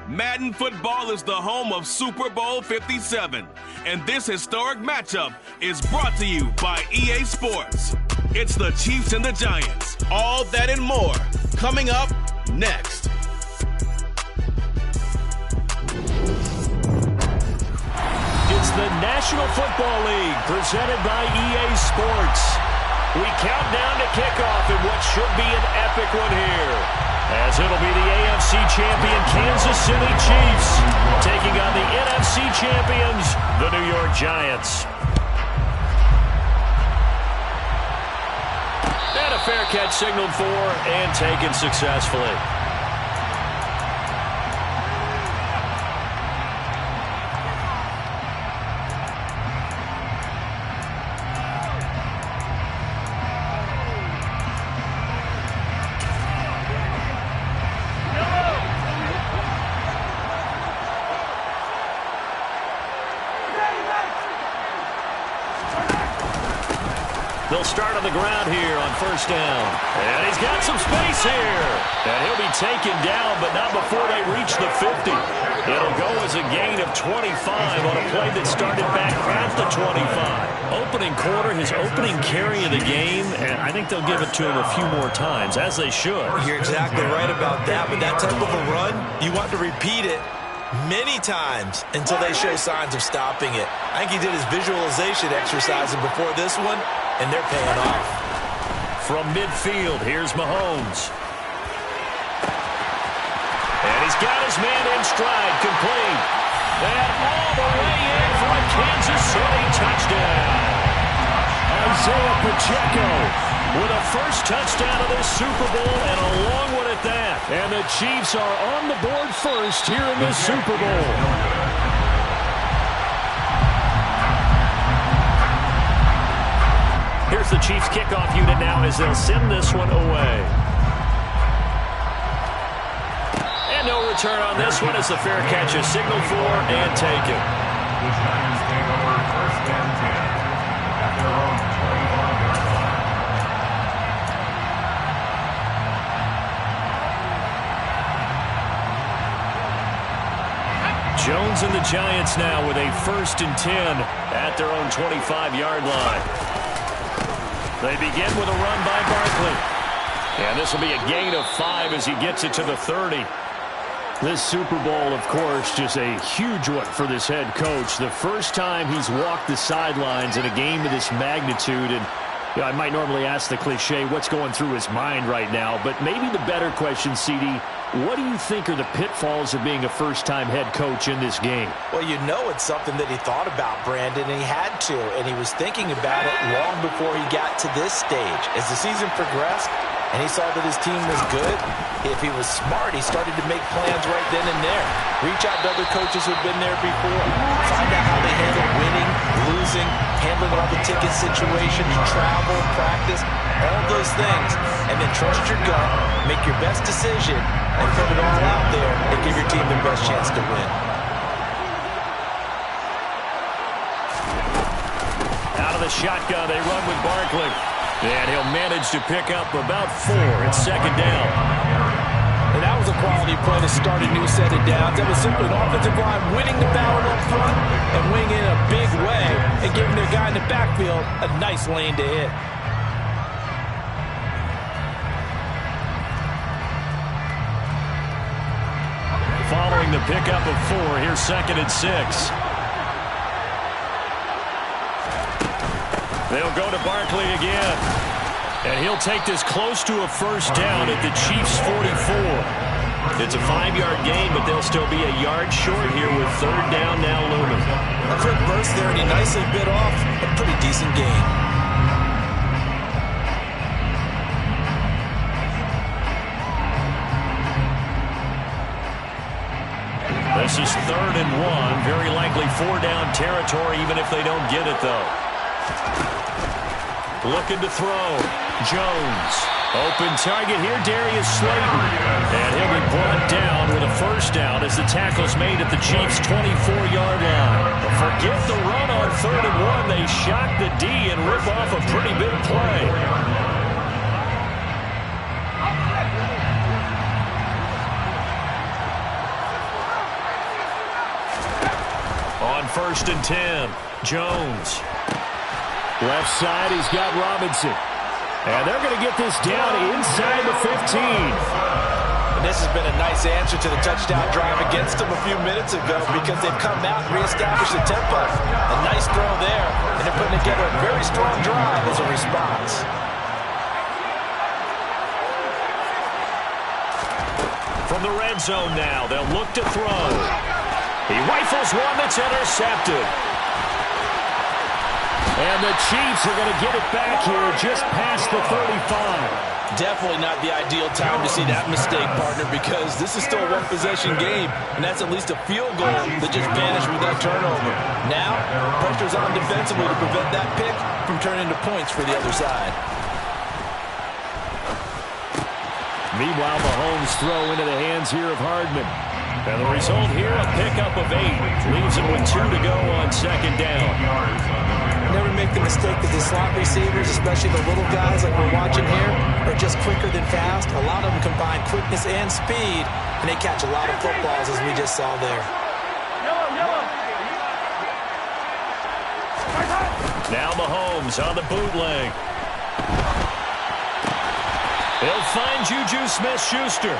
Madden football is the home of Super Bowl 57, and this historic matchup is brought to you by EA Sports. It's the Chiefs and the Giants. All that and more coming up next. It's the National Football League presented by EA Sports. We count down to kickoff in what should be an epic one here, as it'll be the AFC champion Kansas City Chiefs taking on the NFC champions, the New York Giants. And a fair catch signaled for and taken successfully. They'll start on the ground here on first down. And he's got some space here. And he'll be taken down, but not before they reach the 50. It'll go as a gain of 25 on a play that started back at the 25. Opening quarter, his opening carry of the game, and I think they'll give it to him a few more times, as they should. You're exactly right about that, but that type of a run, you want to repeat it many times until they show signs of stopping it. I think he did his visualization exercises before this one, and they're paying off. From midfield, here's Mahomes. And he's got his man in stride, complete. And all the way in for a Kansas City touchdown. Isaiah Pacheco with a first touchdown of this Super Bowl, and a long one at that. And the Chiefs are on the board first here in this Super Bowl. Here's the Chiefs kickoff unit now as they'll send this one away. And no return on this one as the fair catch is signaled for and taken. The Giants take over first and 10 at their own 25. Jones and the Giants now with a first and 10 at their own 25-yard line. They begin with a run by Barkley. And this will be a gain of 5 as he gets it to the 30. This Super Bowl, of course, just a huge one for this head coach. The first time he's walked the sidelines in a game of this magnitude. And you know, I might normally ask the cliche, what's going through his mind right now? But maybe the better question, CD, what do you think are the pitfalls of being a first-time head coach in this game? Well, you know it's something that he thought about, Brandon, and he had to. And he was thinking about it long before he got to this stage. As the season progressed and he saw that his team was good, if he was smart, he started to make plans right then and there. Reach out to other coaches who've been there before. Find out how they handle winning, losing, handling all the ticket situations, travel, practice, all of those things. And then trust your gut, make your best decision, and put it all out there and give your team the best chance to win. Out of the shotgun, they run with Barkley. And he'll manage to pick up about 4. It's second down. And that was a quality play to start a new set of downs. That was simply an offensive line winning the battle up front and winning in a big way and giving their guy in the backfield a nice lane to hit. Following the pickup of 4, here's second and 6. They'll go to Barkley again. And he'll take this close to a first down at the Chiefs' 44. It's a 5-yard gain, but they'll still be a yard short here with third down now looming. A quick burst there, and he nicely bit off a pretty decent gain. This is third and 1. Very likely 4-down territory, even if they don't get it, though. Looking to throw. Jones. Open target here, Darius Slayton. And he'll be brought down with a first down as the tackle's made at the Chiefs' 24-yard line. Forget the run on third and 1. They shock the D and rip off a pretty big play. on 1st and 10. Jones. Left side, he's got Robinson. And they're going to get this down inside the 15. And this has been a nice answer to the touchdown drive against them a few minutes ago because they've come out and reestablished the tempo. A nice throw there, and they're putting together a very strong drive as a response. From the red zone now, they'll look to throw. He rifles one that's intercepted. And the Chiefs are going to get it back here just past the 35. Definitely not the ideal time to see that mistake, partner, because this is still a one-possession game, and that's at least a field goal that just vanished with that turnover. Now, pressure's on defensively to prevent that pick from turning into points for the other side. Meanwhile, Mahomes throw into the hands here of Hardman. And the result here, a pickup of 8. Leaves him with 2 to go on 2nd down. Never make the mistake that the slot receivers, especially the little guys like we're watching here, are just quicker than fast. A lot of them combine quickness and speed, and they catch a lot of footballs, as we just saw there. Now Mahomes on the bootleg. He'll find Juju Smith-Schuster.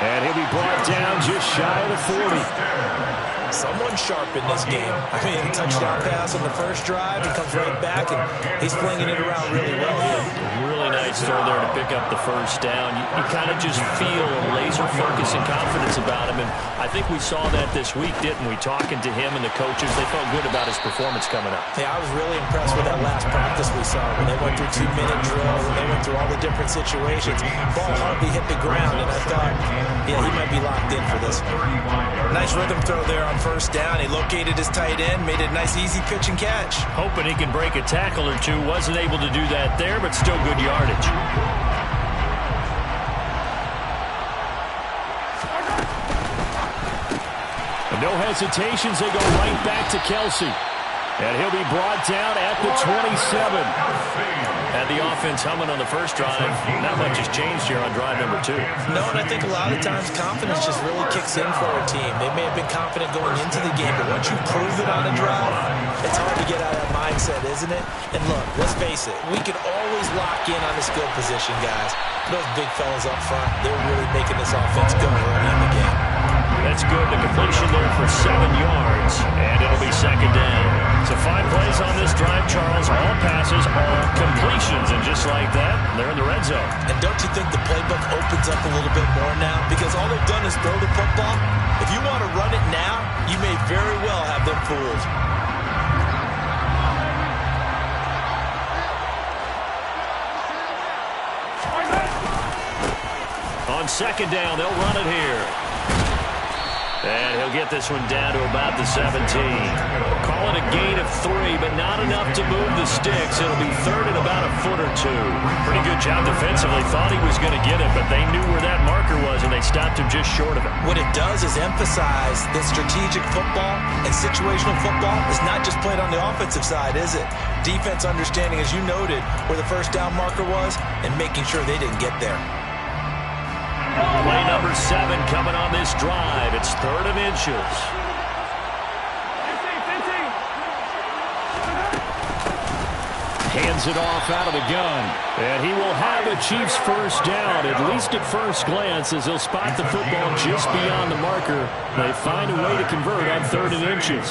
And he'll be brought down just shy of the 40. Someone sharp in this game. I mean, a touchdown pass on the first drive. He comes right back, and he's flinging it around really well here. Really nice throw there to pick up the first down. You kind of just feel a laser focus and confidence about him. And I think we saw that this week, didn't we? Talking to him and the coaches, they felt good about his performance coming up. Yeah, I was really impressed with that last practice we saw when they went through 2-minute drills and they went through all the different situations. Ball hardly hit the ground, and I thought, yeah, he might be locked in for this. Nice rhythm throw there on first down. He located his tight end, made it a nice easy pitch and catch. Hoping he can break a tackle or two. Wasn't able to do that there, but still good yardage. And no hesitations, they go right back to Kelsey. And he'll be brought down at the 27. Had the offense humming on the first drive. Not much has changed here on drive number 2. No, and I think a lot of times confidence just really kicks in for a team. They may have been confident going into the game, but once you prove it on a drive, it's hard to get out of that mindset, isn't it? And look, let's face it, we can always lock in on the skill position, guys. Those big fellas up front, they're really making this offense go early in the game. That's good. The completion there for 7 yards, and it'll be 2nd down. So 5 plays on this drive, Charles. All passes, all completions, and just like that, they're in the red zone. And don't you think the playbook opens up a little bit more now? Because all they've done is throw the football. If you want to run it now, you may very well have them fooled. On 2nd down, they'll run it here. And he'll get this one down to about the 17. Call it a gain of 3, but not enough to move the sticks. It'll be 3rd and about a foot or 2. Pretty good job defensively. Thought he was going to get it, but they knew where that marker was, and they stopped him just short of it. What it does is emphasize that strategic football and situational football is not just played on the offensive side, is it? Defense understanding, as you noted, where the first down marker was and making sure they didn't get there. Play number 7 coming on this drive. It's 3rd and inches. Hands it off out of the gun. And he will have a Chiefs first down, at least at first glance, as he'll spot the football just beyond the marker. They find a way to convert on 3rd and inches.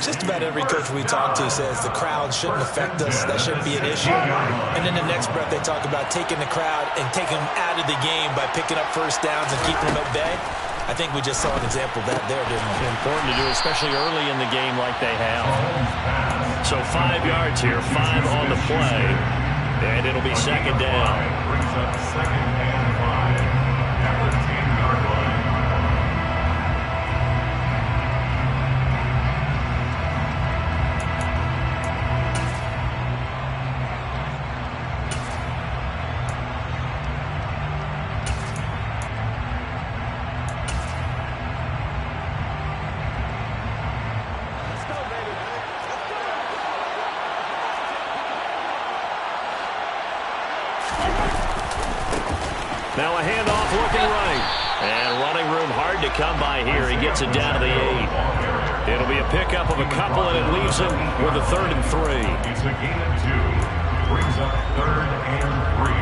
Just about every coach we talk to says the crowd shouldn't affect us. That shouldn't be an issue. And in the next breath, they talk about taking the crowd and taking them out of the game by picking up first downs and keeping them at bay. I think we just saw an example of that there, didn't we? Important to do, especially early in the game like they have. So 5 yards here, 5 on the play, and it'll be 2nd down. Brings up 2nd and 5 at the 10-yard line. Now a handoff looking right. And running room hard to come by here. He gets it down to the 8. It'll be a pickup of a couple, and it leaves him with a 3rd and 3. It's a gain of 2. Brings up 3rd and 3.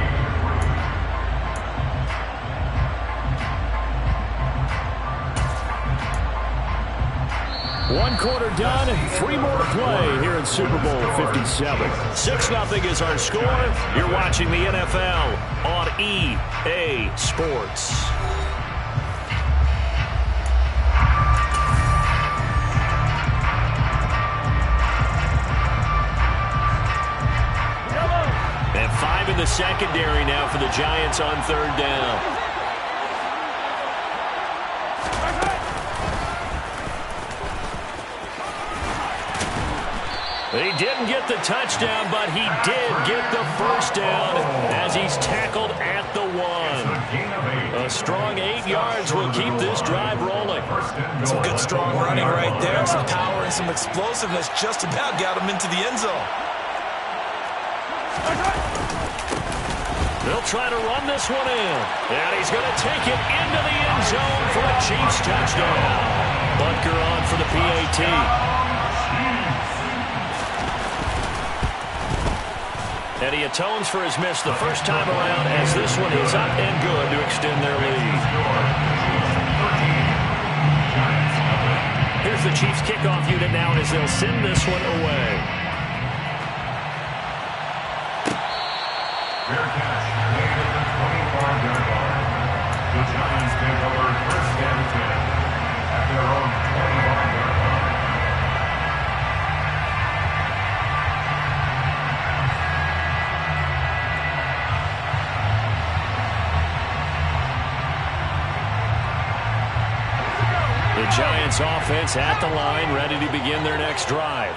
1 quarter done, and 3 more to play here in Super Bowl 57. 6-0 is our score. You're watching the NFL on EA Sports. And 5 in the secondary now for the Giants on 3rd down. He didn't get the touchdown, but he did get the 1st down as he's tackled at the 1. A strong 8 yards will keep this drive rolling. Some good strong running right there. Some power and some explosiveness just about got him into the end zone. They'll try to run this one in. And he's going to take it into the end zone for a Chiefs touchdown. Butker on for the PAT. And he atones for his miss the first time around as this one is up and good to extend their lead. Here's the Chiefs kickoff unit now as they'll send this one away. Fair catch made at the 25-yard line. The Giants take over 1st and 10 at their own 25-yard line. The Giants offense at the line, ready to begin their next drive.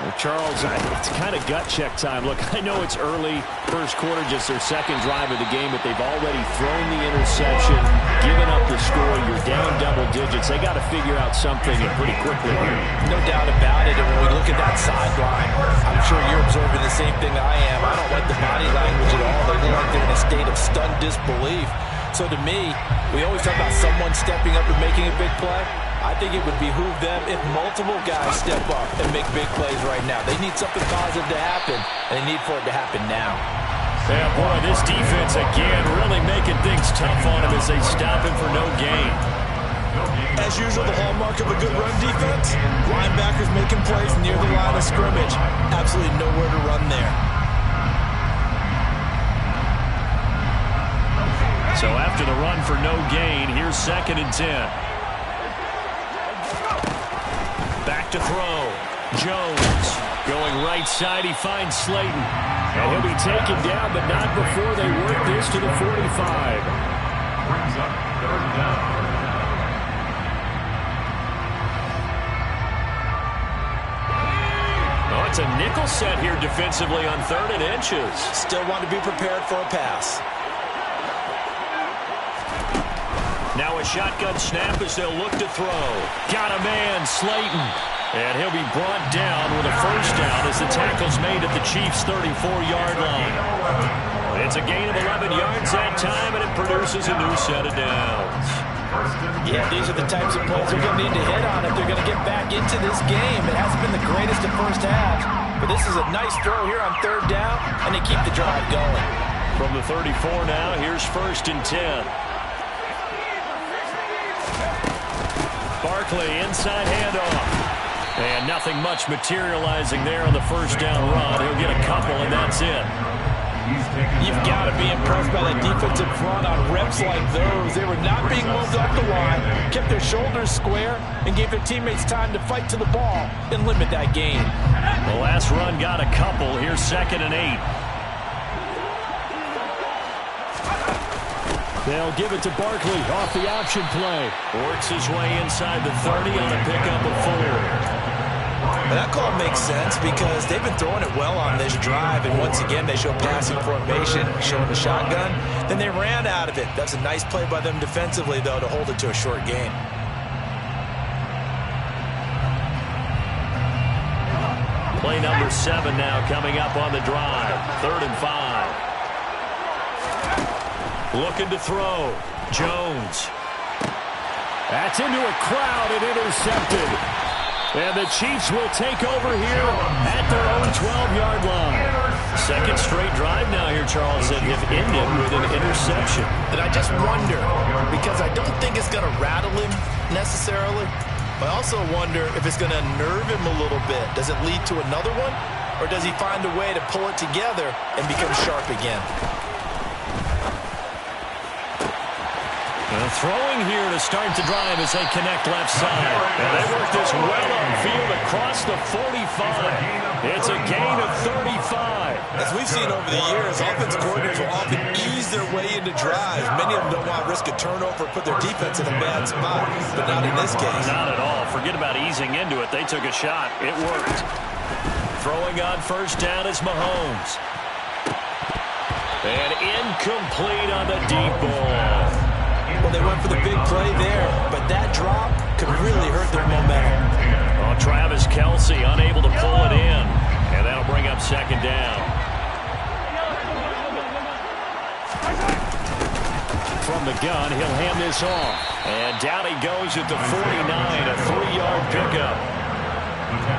Well, Charles, it's kind of gut check time. Look, I know it's early, 1st quarter, just their 2nd drive of the game, but they've already thrown the interception, given up the score. You're down double digits. They got to figure out something pretty quickly here. No doubt about it. And when we look at that sideline, I'm sure you're observing the same thing I am. I don't like the body language at all. They look like they're in a state of stunned disbelief. So to me, we always talk about someone stepping up and making a big play. I think it would behoove them if multiple guys step up and make big plays right now. They need something positive to happen, and they need for it to happen now. Yeah, boy, this defense again really making things tough on them as they stop him for no gain. As usual, the hallmark of a good run defense, linebackers making plays near the line of scrimmage. Absolutely nowhere to run there. So after the run for no gain, here's 2nd and 10. Back to throw. Jones going right side. He finds Slayton. And he'll be taken down, but not before they work this to the 45. Brings up 3rd down. Oh, it's a nickel set here defensively on 3rd and inches. Still want to be prepared for a pass. Now a shotgun snap as they'll look to throw. Got a man, Slayton. And he'll be brought down with a 1st down as the tackle's made at the Chiefs' 34-yard line. It's a gain of 11 yards that time, and it produces a new set of downs. Yeah, these are the types of plays they're going to need to hit on if they're going to get back into this game. It hasn't been the greatest of first halves, but this is a nice throw here on 3rd down, and they keep the drive going. From the 34 now, here's 1st and 10. Barkley, inside handoff. And nothing much materializing there on the 1st down run. He'll get a couple, and that's it. You've got to be impressed by that defensive front on reps like those. They were not being moved off the line, kept their shoulders square, and gave their teammates time to fight to the ball and limit that gain. The last run got a couple. Here's 2nd and 8. They'll give it to Barkley off the option play. Works his way inside the 30 on a pickup of 4. Well, that call makes sense because they've been throwing it well on this drive, and once again they show passing formation, showing the shotgun. Then they ran out of it. That's a nice play by them defensively, though, to hold it to a short gain. Play number 7 now coming up on the drive. 3rd and 5. Looking to throw. Jones. That's into a crowd and intercepted. And the Chiefs will take over here at their own 12-yard line. Second straight drive now here, Charles, that have ended with an interception. And I just wonder, because I don't think it's going to rattle him necessarily, but I also wonder if it's going to unnerve him a little bit. Does it lead to another one? Or does he find a way to pull it together and become sharp again? And throwing here to start the drive as they connect left side. And they work this well upfield across the 45. It's a gain of 35. As we've seen over the years, offensive coordinators will often ease their way into drives. Many of them don't want to risk a turnover or put their defense in a bad spot, but not in this case. Not at all. Forget about easing into it. They took a shot. It worked. Throwing on first down is Mahomes. And incomplete on the deep ball. Well, they went for the big play there, but that drop could really hurt their momentum. Oh, Travis Kelce unable to pull it in, and that'll bring up second down. From the gun, he'll hand this off. And down he goes at the 49, a 3-yard pickup.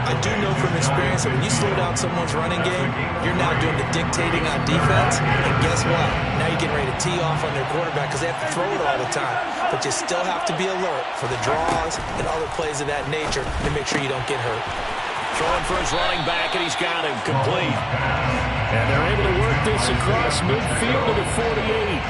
I do know from experience that when you slow down someone's running game, you're now doing the dictating on defense. And guess what? Now you're getting ready to tee off on their quarterback because they have to throw it all the time. But you still have to be alert for the draws and other plays of that nature to make sure you don't get hurt. Throwing for his running back, and he's got him complete. And they're able to work this across midfield to the 48.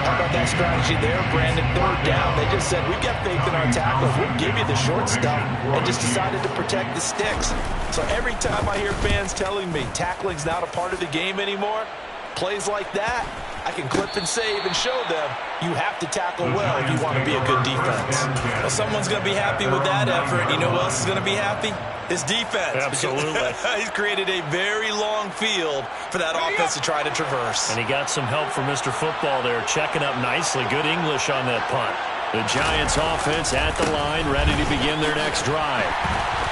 How about that strategy there, Brandon? Third down. They just said, we've got faith in our tackles. We'll give you the short stuff, and just decided to protect the sticks. So every time I hear fans telling me tackling's not a part of the game anymore, plays like that, I can clip and save and show them you have to tackle well if you want to be a good defense. Well, someone's going to be happy with that effort. You know who else is going to be happy? His defense. Absolutely. He's created a very long field for that offense to try to traverse. And he got some help from Mr. Football there, checking up nicely. Good English on that punt. The Giants offense at the line, ready to begin their next drive.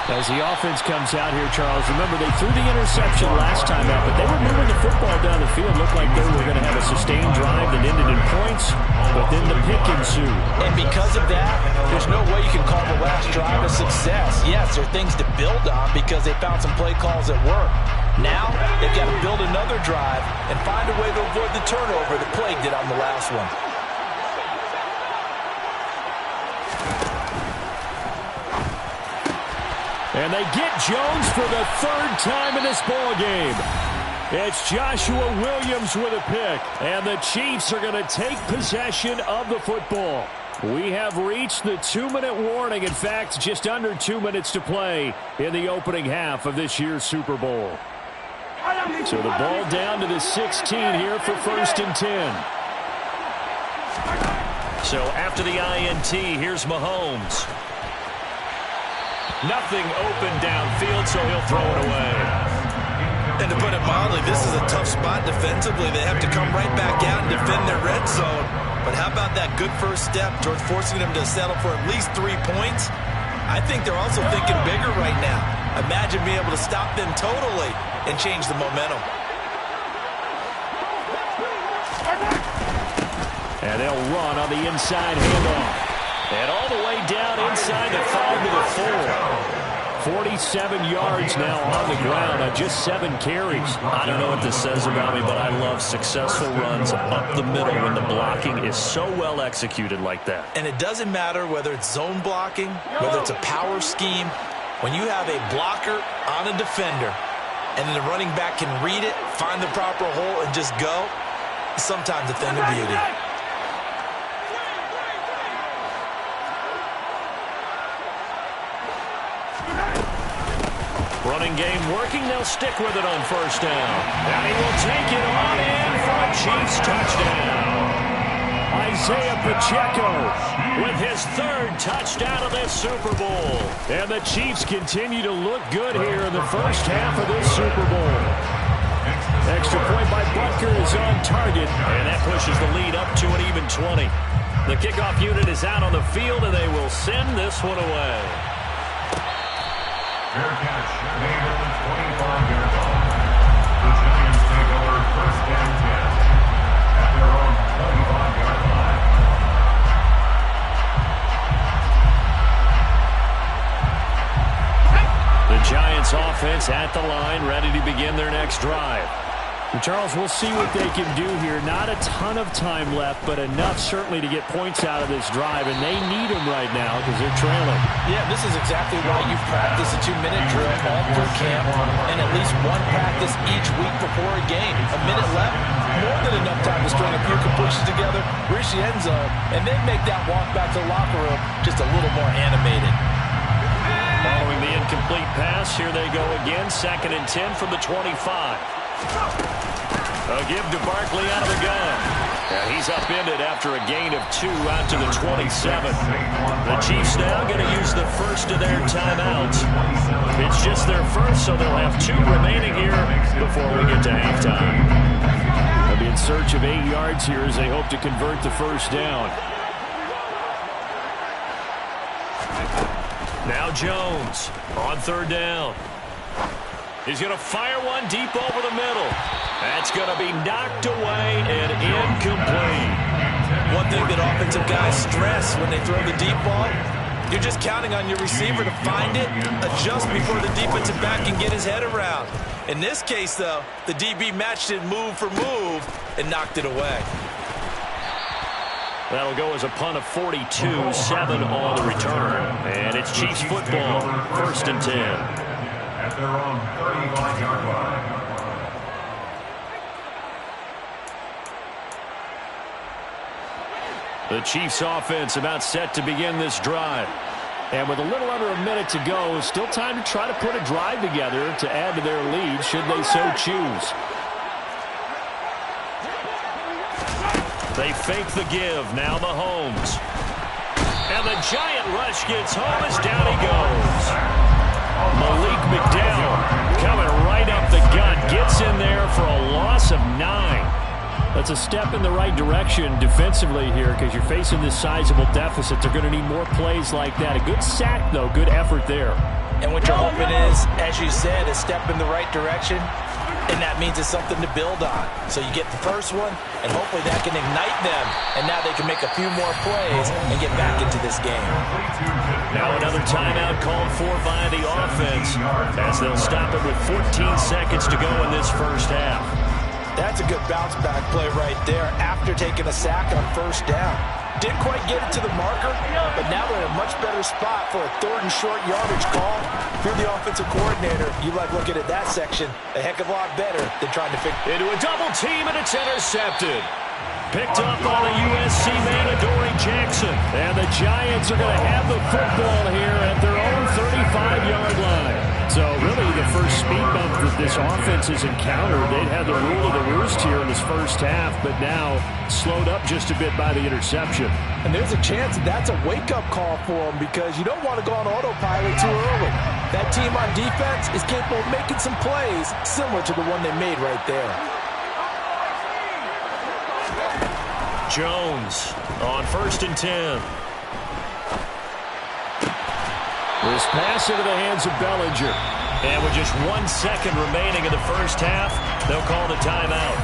As the offense comes out here, Charles, remember they threw the interception last time out, but they were moving the football down the field. Looked like they were going to have a sustained drive that ended in points, but then the pick ensued. And because of that, there's no way you can call the last drive a success. Yes, there are things to build on because they found some play calls that work. Now, they've got to build another drive and find a way to avoid the turnover that plagued it on the last one. And they get Jones for the third time in this ball game. It's Joshua Williams with a pick. And the Chiefs are going to take possession of the football. We have reached the 2-minute warning. In fact, just under 2 minutes to play in the opening half of this year's Super Bowl. So the ball down to the 16 here for 1st and 10. So after the INT, here's Mahomes. Nothing open downfield, so he'll throw it away. And to put it mildly, this is a tough spot defensively. They have to come right back out and defend their red zone. But how about that good first step towards forcing them to settle for at least 3 points? I think they're also thinking bigger right now. Imagine being able to stop them totally and change the momentum. And they'll run on the inside handoff. And all the way down inside the 5 to the 4. 47 yards now on the ground on just 7 carries. I don't know what this says about me, but I love successful runs up the middle when the blocking is so well executed like that. And it doesn't matter whether it's zone blocking, whether it's a power scheme. When you have a blocker on a defender and then the running back can read it, find the proper hole, and just go, it's sometimes a thing of beauty. Running game working. They'll stick with it on first down. And he will take it on in for a Chiefs touchdown. Isaiah Pacheco with his 3rd touchdown of this Super Bowl. And the Chiefs continue to look good here in the first half of this Super Bowl. Extra point by Butker is on target. And that pushes the lead up to an even 20. The kickoff unit is out on the field, and they will send this one away. Fair catch, made at the 25-yard line. The Giants take over 1st and 10 at their own 25-yard line. Giants offense at the line, ready to begin their next drive. And Charles, we'll see what they can do here. Not a ton of time left, but enough certainly to get points out of this drive, and they need them right now because they're trailing. Yeah, this is exactly why you practice a 2-minute drill all through camp and at least one practice each week before a game. A minute left, more than enough time to string a few completions together, reach the end zone, and then make that walk back to the locker room just a little more animated. Following the incomplete pass, here they go again, 2nd and 10 from the 25. A give to Barkley out of the gun. And he's upended after a gain of 2 out to the 27. The Chiefs now going to use the first of their timeouts. It's just their first, so they'll have 2 remaining here before we get to halftime. They'll be in search of 8 yards here as they hope to convert the first down. Now Jones on 3rd down. He's going to fire one deep over the middle. That's going to be knocked away and incomplete. One thing that offensive guys stress when they throw the deep ball, you're just counting on your receiver to find it, adjust before the defensive back can get his head around. In this case, though, the DB matched it move for move and knocked it away. That'll go as a punt of 42, 7 on the return. And it's Chiefs football, 1st and 10. At their own 35-yard line. The Chiefs offense about set to begin this drive. And with a little under a minute to go, still time to try to put a drive together to add to their lead should they so choose. They fake the give. Now Mahomes. And the giant rush gets home as down he goes. Malik McDowell coming right up the gut. Gets in there for a loss of 9. That's a step in the right direction defensively here because you're facing this sizable deficit. They're going to need more plays like that. A good sack, though. Good effort there. And what you're hoping is, as you said, a step in the right direction. And that means it's something to build on. So you get the first one, and hopefully that can ignite them. And now they can make a few more plays and get back into this game. Now another timeout called for by the offense as they'll stop it with 14 seconds to go in this first half. That's a good bounce-back play right there after taking a sack on 1st down. Didn't quite get it to the marker, but now they're in a much better spot for a 3rd and short yardage call. If you're the offensive coordinator, you like looking at that section a heck of a lot better than trying to figure into a double team, and it's intercepted. Picked up on a USC man, Adoree Jackson. And the Giants are going to have the football here at their own 35-yard line. So really the first speed bump that this offense has encountered. They'd had the rule of the roost here in this first half, but now slowed up just a bit by the interception. And there's a chance that that's a wake-up call for them because you don't want to go on autopilot too early. That team on defense is capable of making some plays similar to the one they made right there. Jones on 1st and 10. This pass into the hands of Bellinger. And with just 1 second remaining in the first half, they'll call the timeout.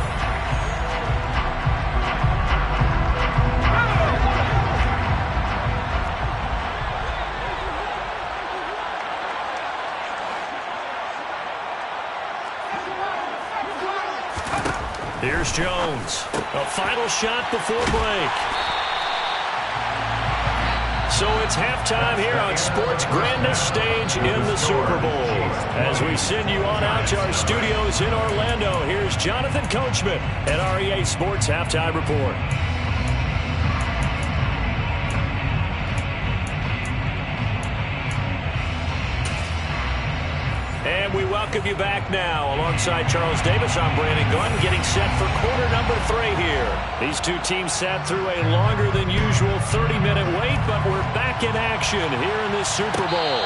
Here's Jones. A final shot before break. So it's halftime here on sports' grandest stage in the Super Bowl. As we send you on out to our studios in Orlando, here's Jonathan Coachman at our EA Sports Halftime Report. And we welcome you back now. Alongside Charles Davis, I'm Brandon Gunn, getting set for quarter number 3 here. These two teams sat through a longer than usual 30-minute wait, but we're back in action here in this Super Bowl.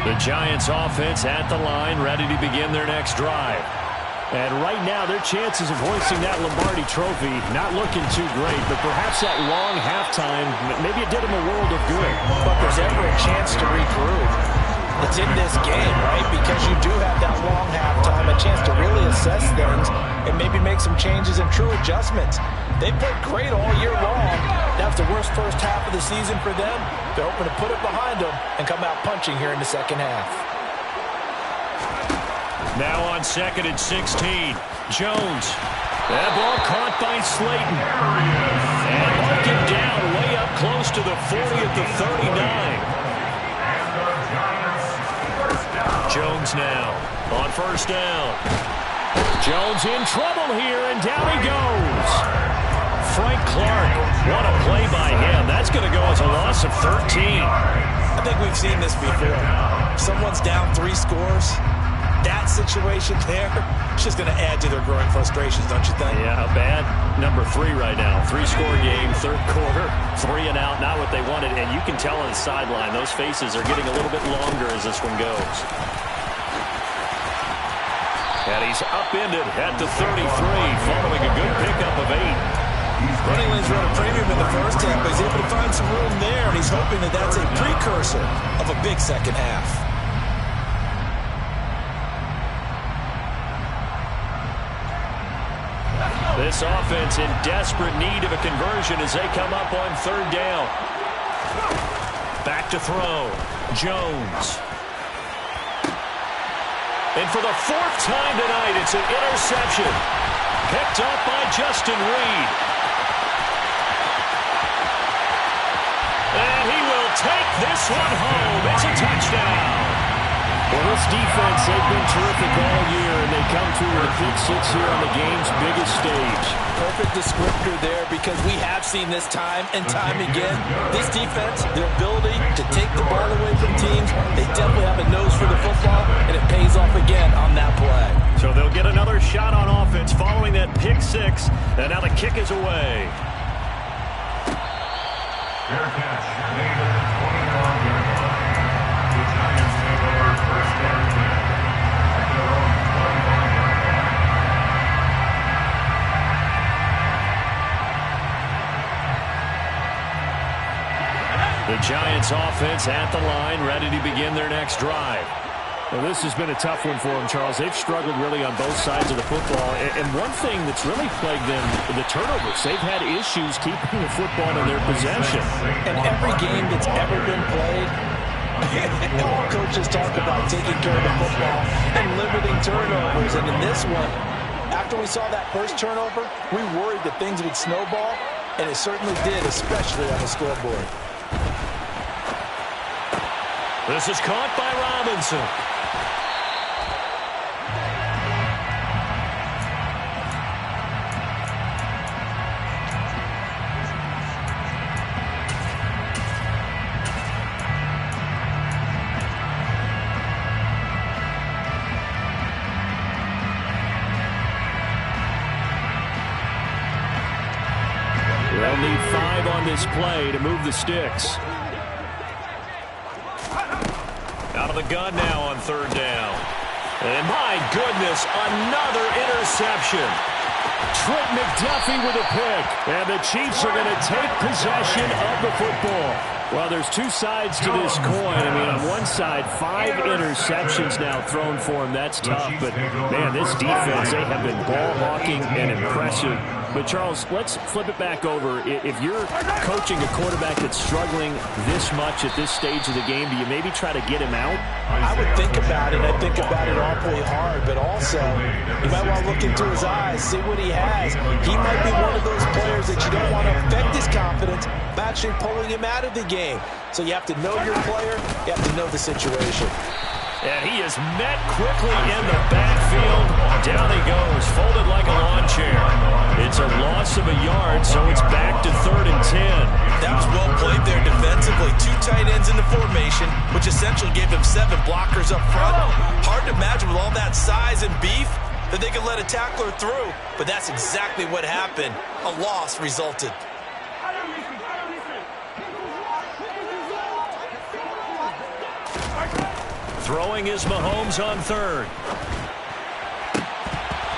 The Giants offense at the line, ready to begin their next drive. And right now, their chances of hoisting that Lombardi trophy not looking too great, but perhaps that long halftime, maybe it did them a world of good. But there's ever a chance to regroup. It's in this game, right? because you do have that long halftime, a chance to really assess things and maybe make some changes and true adjustments. They played great all year long. That was the worst first half of the season for them. They're hoping to put it behind them and come out punching here in the second half. Now on second and 16, Jones. That ball caught by Slayton. And mark him down way up close to the 40 at the 39. Jones now on first down. Jones in trouble here, and down he goes. Frank Clark, what a play by him. That's going to go as a loss of 13. I think we've seen this before. If someone's down 3 scores, that situation there, it's just going to add to their growing frustrations, don't you think? Yeah, a bad number 3 right now. 3-score game, third quarter, 3 and out, not what they wanted. And you can tell on the sideline, those faces are getting a little bit longer as this one goes. And he's upended at the 33, following a good pickup of 8. Running lanes run a premium in the first half, but he's able to find some room there, and he's hoping that that's a precursor of a big second half. This offense in desperate need of a conversion as they come up on third down. Back to throw. Jones. And for the 4th time tonight, it's an interception. Picked up by Justin Reed. And he will take this one home. It's a touchdown. Well, this defense, they've been terrific all year, and they come through with a pick 6 here on the game's biggest stage. Perfect descriptor there, because we have seen this time and time again. This defense, their ability to take the ball away from teams, they definitely have a nose for the football, and it pays off again on that play. So they'll get another shot on offense following that pick 6, and now the kick is away. Fair catch made at the 21-yard line. The Giants take over first down and 10 at their own 21-yard line. The Giants offense at the line, ready to begin their next drive. Well, this has been a tough one for them, Charles. They've struggled really on both sides of the football. And one thing that's really plagued them, the turnovers. They've had issues keeping the football in their possession. And every game that's ever been played, all coaches talk about taking care of the football and limiting turnovers. And in this one, after we saw that first turnover, we worried that things would snowball, and it certainly did, especially on the scoreboard. This is caught by Robinson. They'll need 5 on this play to move the sticks. Out of the gun now on third down. And my goodness, another interception. Trent McDuffie with a pick. And the Chiefs are going to take possession of the football. Well, there's 2 sides to this coin. I mean, on one side, 5 interceptions now thrown for him. That's tough. But, man, this defense, they have been ball hawking and impressive. But, Charles, let's flip it back over. If you're coaching a quarterback that's struggling this much at this stage of the game, do you maybe try to get him out? I would think about it. I think about it awfully hard. But also, you might want to look into his eyes, see what he has. He might be one of those players that you don't want to affect his confidence by actually pulling him out of the game. So you have to know your player. You have to know the situation. And he is met quickly in the backfield. Down he goes, folded like a lawn chair. It's a loss of a yard, so it's back to 3rd and 10. That was well played there defensively. 2 tight ends in the formation, which essentially gave them 7 blockers up front. Hard to imagine with all that size and beef that they could let a tackler through. But that's exactly what happened. A loss resulted. Throwing is Mahomes on third.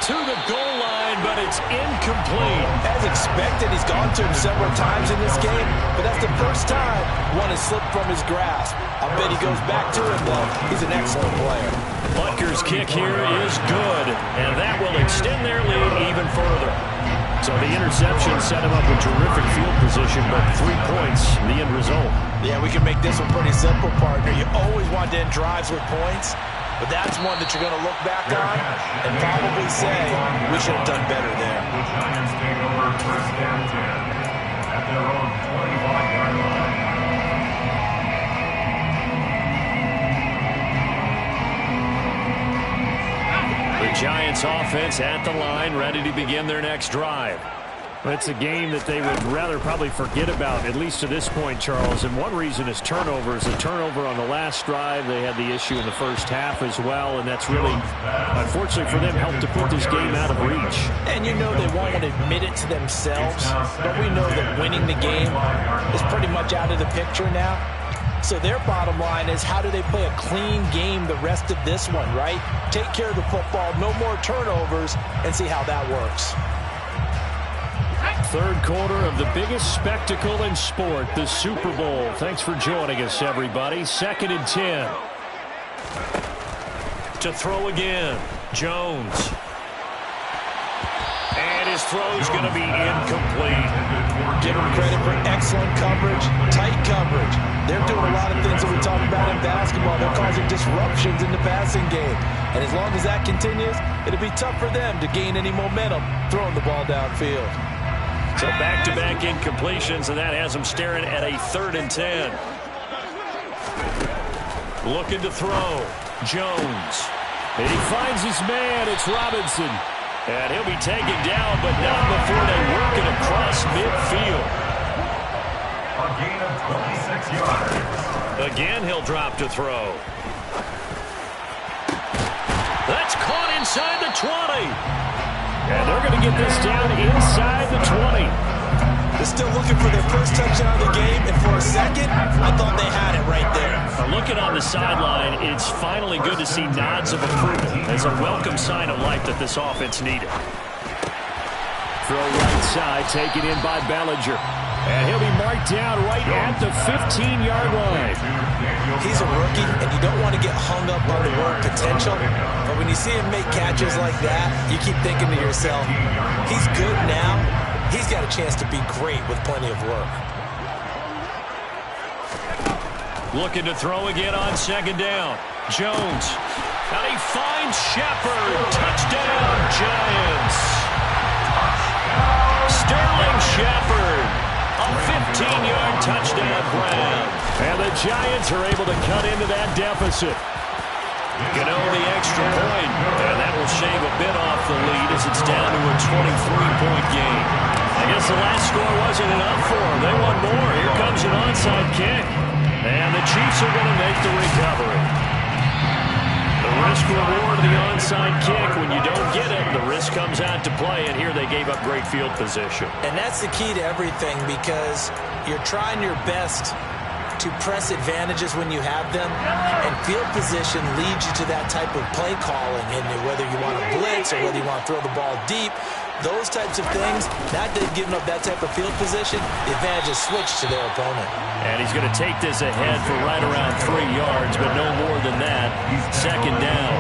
To the goal line, but it's incomplete. As expected, he's gone to him several times in this game, but that's the first time one has slipped from his grasp. I bet he goes back to it, though. He's an excellent player. Butker's kick here is good, and that will extend their lead even further. So the interception set him up with terrific field position, but 3 points, the end result. Yeah, we can make this one pretty simple, partner. You always want to end drives with points, but that's one that you're going to look back on and probably say, we should have done better there. The Giants take over first and 10 at their own 25-yard line. The Giants offense at the line, ready to begin their next drive. It's a game that they would rather probably forget about, at least to this point, Charles. And one reason is turnovers. A turnover on the last drive. They had the issue in the first half as well, and that's really, unfortunately for them, helped to put this game out of reach. And you know they won't admit it to themselves, but we know that winning the game is pretty much out of the picture now. So their bottom line is, how do they play a clean game the rest of this one, right? Take care of the football, no more turnovers, and see how that works. Third quarter of the biggest spectacle in sport, the Super Bowl. Thanks for joining us, everybody. 2nd and 10. To throw again, Jones. And his throw's going to be incomplete. Give them credit for excellent coverage, tight coverage. They're doing a lot of things that we talk about in basketball. They're causing disruptions in the passing game. And as long as that continues, it'll be tough for them to gain any momentum throwing the ball downfield. So back-to-back incompletions, and that has them staring at a 3rd and 10. Looking to throw. Jones. And he finds his man. It's Robinson. And he'll be taken down, but not before they work it across midfield. A gain of 26 yards. Again, he'll drop to throw. That's caught inside the 20. And they're going to get this down inside the 20. They're still looking for their first touchdown of the game, and for a second, I thought they had it right there. Looking on the sideline, it's finally good to see nods of approval. It's a welcome sign of life that this offense needed. Throw right side, taken in by Bellinger. And he'll be marked down right at the 15-yard line. He's a rookie, and you don't want to get hung up on the word potential. But when you see him make catches like that, you keep thinking to yourself, he's good now. He's got a chance to be great with plenty of work. Looking to throw again on 2nd down. Jones. And he finds Shepard. Touchdown, Giants. Sterling Shepard. A 15-yard touchdown grab. And the Giants are able to cut into that deficit. Gano the extra point, and that will shave a bit off the lead as it's down to a 23-point game. I guess the last score wasn't enough for them. They want more. Here comes an onside kick. And the Chiefs are going to make the recovery. The risk reward of the onside kick. When you don't get it, the risk comes out to play, and here they gave up great field position. And that's the key to everything, because you're trying your best to press advantages when you have them, and field position leads you to that type of play calling, and whether you want to blitz or whether you want to throw the ball deep, those types of things, not giving up that type of field position, the advantage is switched to their opponent. And he's going to take this ahead for right around 3 yards, but no more than that. 2nd down.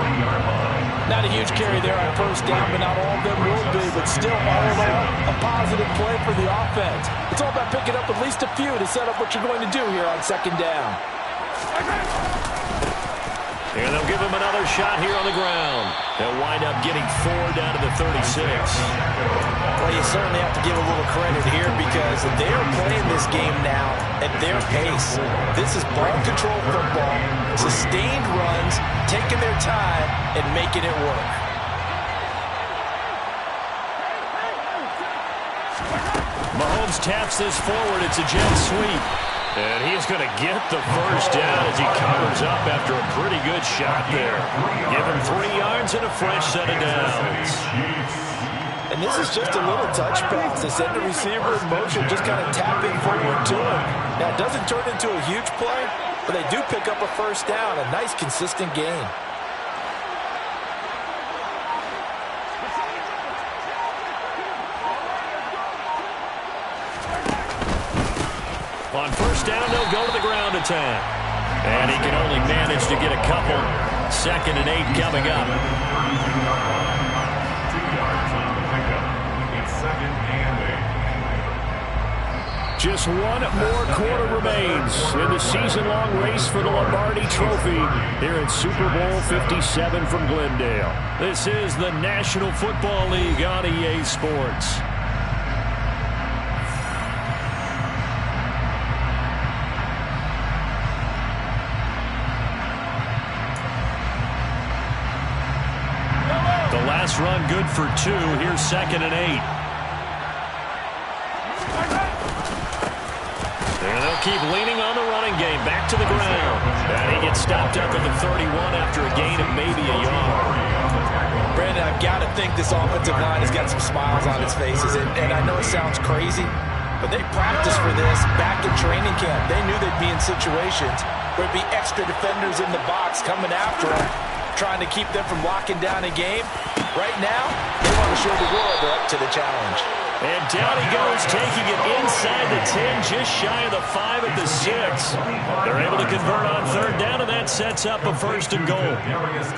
Not a huge carry there on first down, but not all of them will be, but still all in all, a positive play for the offense. It's all about picking up at least a few to set up what you're going to do here on 2nd down. And they'll give him another shot here on the ground. They'll wind up getting 4 down to the 36. Well, you certainly have to give a little credit here, because they are playing this game now at their pace. This is ball control football, sustained runs, taking their time, and making it work. Mahomes taps this forward. It's a jet sweep. And he's going to get the first down as he covers up after a pretty good shot there. Give him 3 yards and a fresh set of downs. And this is just a little touch pass. They send the receiver in motion, just kind of tapping forward to him. Now, it doesn't turn into a huge play, but they do pick up a first down. A nice, consistent gain. On first down, they'll go to the ground attack. And he can only manage to get a couple. 2nd and 8 coming up. 2 yards on the pickup. It's 2nd and 8. Just one more quarter remains in the season-long race for the Lombardi Trophy here at Super Bowl 57 from Glendale. This is the National Football League on EA Sports. The last run good for 2. Here's 2nd and 8. And they'll keep leaning on the running game. Back to the ground. And he gets stopped up at the 31 after a gain of maybe a yard. Brandon, I've got to think this offensive line has got some smiles on its faces. And I know it sounds crazy, but they practiced for this back in training camp. They knew they'd be in situations where there'd be extra defenders in the box coming after them, trying to keep them from locking down a game. Right now, they want to show the world they're up to the challenge. And down he goes, taking it inside the 10, just shy of the 5 at the 6. They're able to convert on 3rd down, and that sets up a 1st and goal.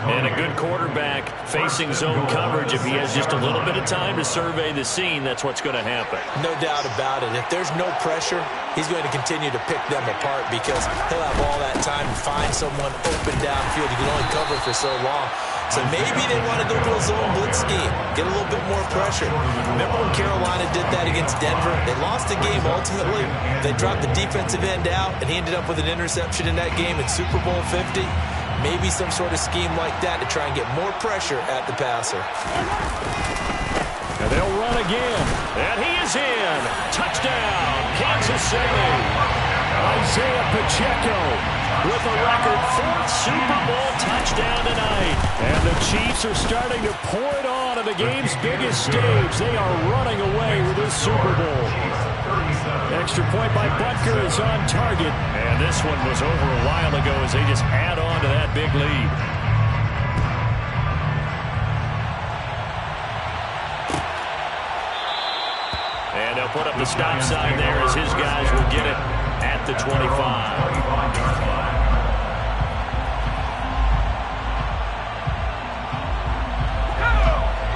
And a good quarterback facing zone coverage. If he has just a little bit of time to survey the scene, that's what's going to happen. No doubt about it. If there's no pressure, he's going to continue to pick them apart because he'll have all that time to find someone open downfield. He can only cover for so long. So maybe they want to go to a zone blitz scheme, get a little bit more pressure. Remember when Carolina did that against Denver? They lost the game ultimately. They dropped the defensive end out, and he ended up with an interception in that game in Super Bowl 50. Maybe some sort of scheme like that to try and get more pressure at the passer. And they'll run again. And he is in. Touchdown, Kansas City. Isaiah Pacheco with a record 4th Super Bowl touchdown tonight. And the Chiefs are starting to pour it on the game's biggest stage. They are running away with this Super Bowl. Extra point by Butker is on target. And this one was over a while ago as they just add on to that big lead. And they'll put up the stop sign there as his guys will get it at the 25.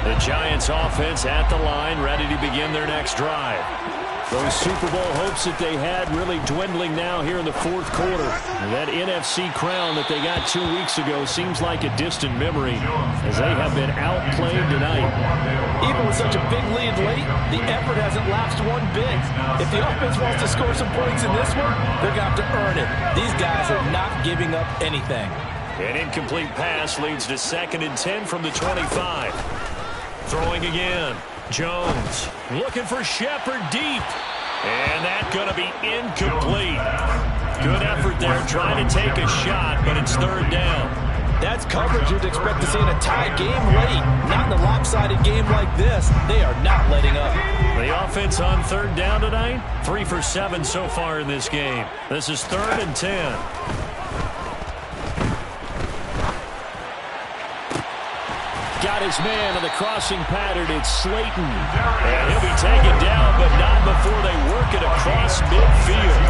The Giants offense at the line, ready to begin their next drive. Those Super Bowl hopes that they had really dwindling now here in the 4th quarter. And that NFC crown that they got 2 weeks ago seems like a distant memory as they have been outplayed tonight. Even with such a big lead late, the effort hasn't lapsed one bit. If the offense wants to score some points in this one, they're going to have to earn it. These guys are not giving up anything. An incomplete pass leads to 2nd and 10 from the 25. Throwing again. Jones looking for Shepard deep. And that's going to be incomplete. Good effort there trying to take a shot, but it's 3rd down. That's coverage you'd expect to see in a tie game late. Not in a lopsided game like this. They are not letting up. The offense on 3rd down tonight, 3 for 7 so far in this game. This is 3rd and 10. Got his man in the crossing pattern. It's Slayton. And he'll be taken down, but not before they work it across midfield.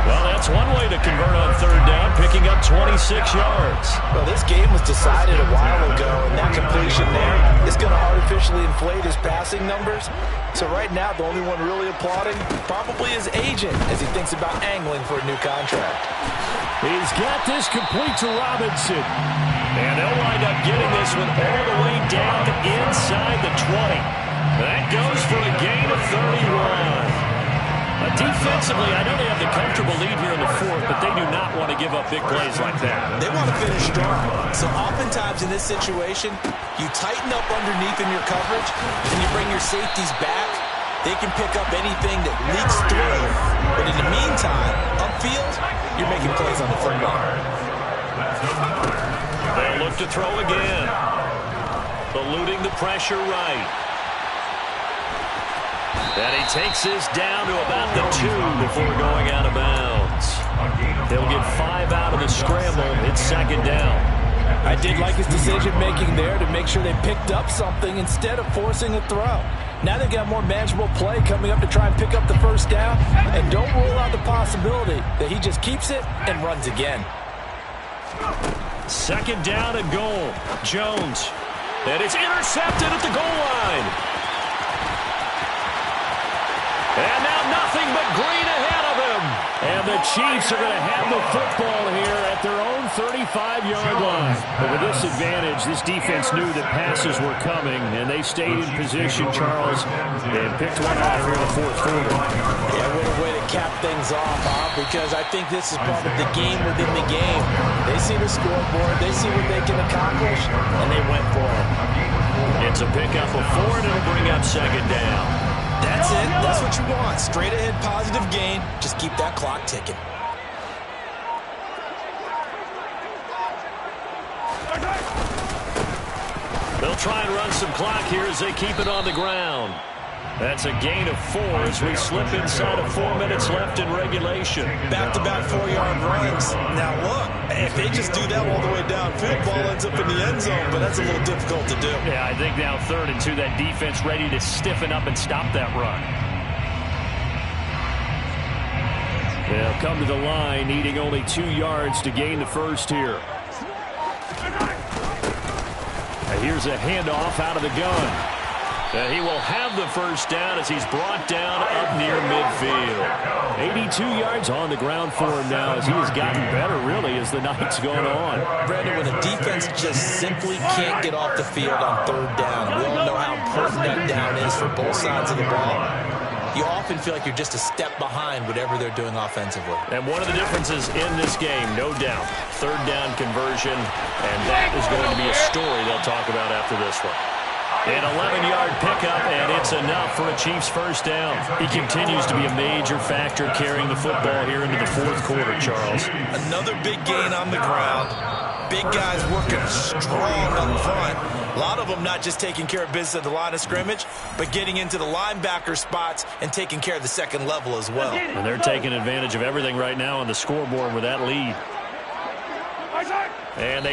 Well, that's one way to convert on 3rd down, picking up 26 yards. Well, this game was decided a while ago, and that completion there is going to artificially inflate his passing numbers. So right now, the only one really applauding probably his agent as he thinks about angling for a new contract. He's got this complete to Robinson. And they'll wind up getting this one all the way down inside the 20. That goes for a gain of 31. Defensively, I know they have the comfortable lead here in the 4th, but they do not want to give up big plays like that. They want to finish strong. So oftentimes in this situation, you tighten up underneath in your coverage, and you bring your safeties back. They can pick up anything that leaks through. But in the meantime, upfield, you're making plays on the football. They'll look to throw again. Eluding the pressure right. And he takes this down to about the 2 before going out of bounds. They'll get 5 out of the scramble. It's 2nd down. I did like his decision-making there to make sure they picked up something instead of forcing a throw. Now they've got more manageable play coming up to try and pick up the 1st down. And don't rule out the possibility that he just keeps it and runs again. Second down and goal. Jones. And it's intercepted at the goal line. And now nothing but green ahead of him. And the Chiefs are going to have the football here at their own 35-yard line. But with this advantage, this defense knew that passes were coming, and they stayed in position, Charles, and picked one off here in the fourth quarter. Yeah, what a way to cap things off, because I think this is part of the game within the game. They see the scoreboard, they see what they can accomplish, and they went for it. It's a pickup of 4, and it'll bring up second down. That's it. That's what you want. Straight ahead, positive gain. Just keep that clock ticking. They'll try and run some clock here as they keep it on the ground. That's a gain of 4 as we slip inside of 4 minutes left in regulation. Back-to-back 4-yard runs. Now, look, if they just do that all the way downfield, ball ends up in the end zone, but that's a little difficult to do. Yeah, I think now 3rd and 2, that defense ready to stiffen up and stop that run. They'll come to the line, needing only 2 yards to gain the first here. And here's a handoff out of the gun. He will have the first down as he's brought down up near midfield. 82 yards on the ground for him now as he has gotten better, really, as the night's gone on. Brandon, when a defense just simply can't get off the field on 3rd down, we all know how important that down is for both sides of the ball. You often feel like you're just a step behind whatever they're doing offensively. And one of the differences in this game, no doubt, 3rd down conversion, and that is going to be a story they'll talk about after this one. An 11-yard pickup, and it's enough for a Chiefs first down. He continues to be a major factor carrying the football here into the fourth quarter, Charles. Another big gain on the ground. Big guys working strong up front. A lot of them not just taking care of business at the line of scrimmage, but getting into the linebacker spots and taking care of the second level as well. And they're taking advantage of everything right now on the scoreboard with that lead. And they